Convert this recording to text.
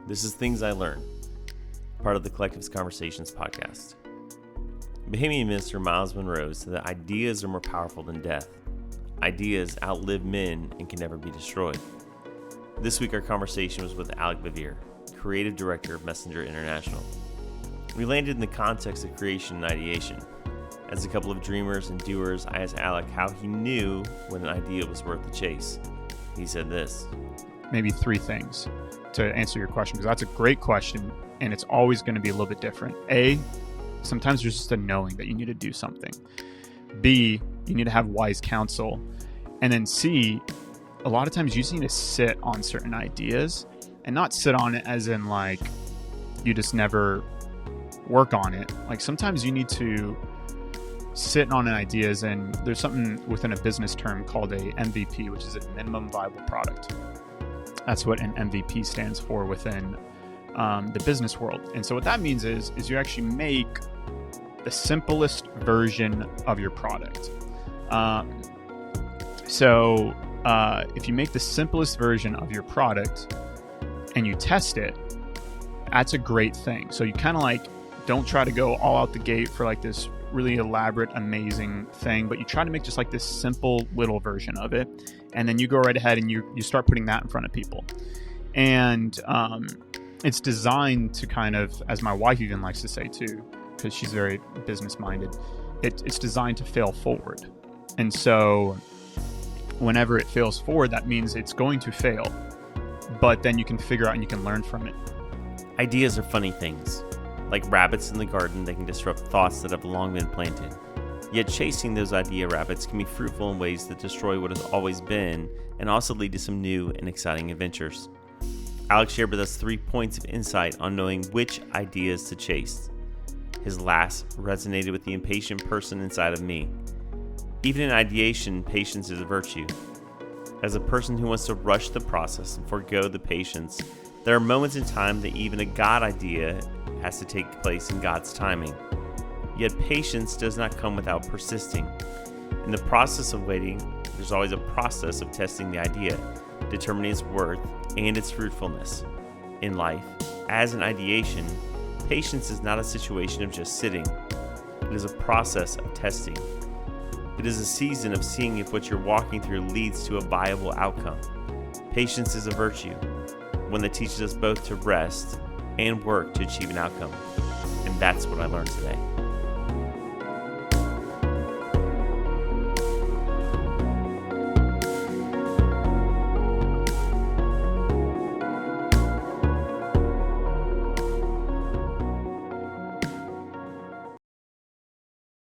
This is Things I Learned, part of the Collective's Conversations podcast. Bahamian minister Miles Monroe said that ideas are more powerful than death. Ideas outlive men and can never be destroyed. This week our conversation was with Alec Bevere, creative director of Messenger International. We landed in the context of creation and ideation. As a couple of dreamers and doers, I asked Alec how he knew when an idea was worth the chase. He said this. Maybe three things to answer your question, because that's a great question, and it's always going to be a little bit different. A, sometimes there's just a knowing that you need to do something. B, you need to have wise counsel. And then C, a lot of times you just need to sit on certain ideas and not sit on it as in like you just never work on it. Like sometimes you need to sit on ideas, and there's something within a business term called a MVP, which is a minimum viable product. That's what an MVP stands for within the business world. And so what that means is you actually make the simplest version of your product. So if you make the simplest version of your product and you test it, that's a great thing. So you kind of like don't try to go all out the gate for like this really elaborate, amazing thing, but you try to make just like this simple little version of it. And then you go right ahead and you start putting that in front of people. And it's designed to kind of, as my wife even likes to say too, because she's very business minded, it's designed to fail forward. And so whenever it fails forward, that means it's going to fail, but then you can figure out and you can learn from it. Ideas are funny things. Like rabbits in the garden, they can disrupt thoughts that have long been planted. Yet chasing those idea rabbits can be fruitful in ways that destroy what has always been and also lead to some new and exciting adventures. Alex shared with us 3 points of insight on knowing which ideas to chase. His last resonated with the impatient person inside of me. Even in ideation, patience is a virtue. As a person who wants to rush the process and forego the patience, there are moments in time that even a God idea has to take place in God's timing. Yet patience does not come without persisting. In the process of waiting, there's always a process of testing the idea, determining its worth and its fruitfulness. In life, as an ideation, patience is not a situation of just sitting. It is a process of testing. It is a season of seeing if what you're walking through leads to a viable outcome. Patience is a virtue, one that teaches us both to rest and work to achieve an outcome. And that's what I learned today.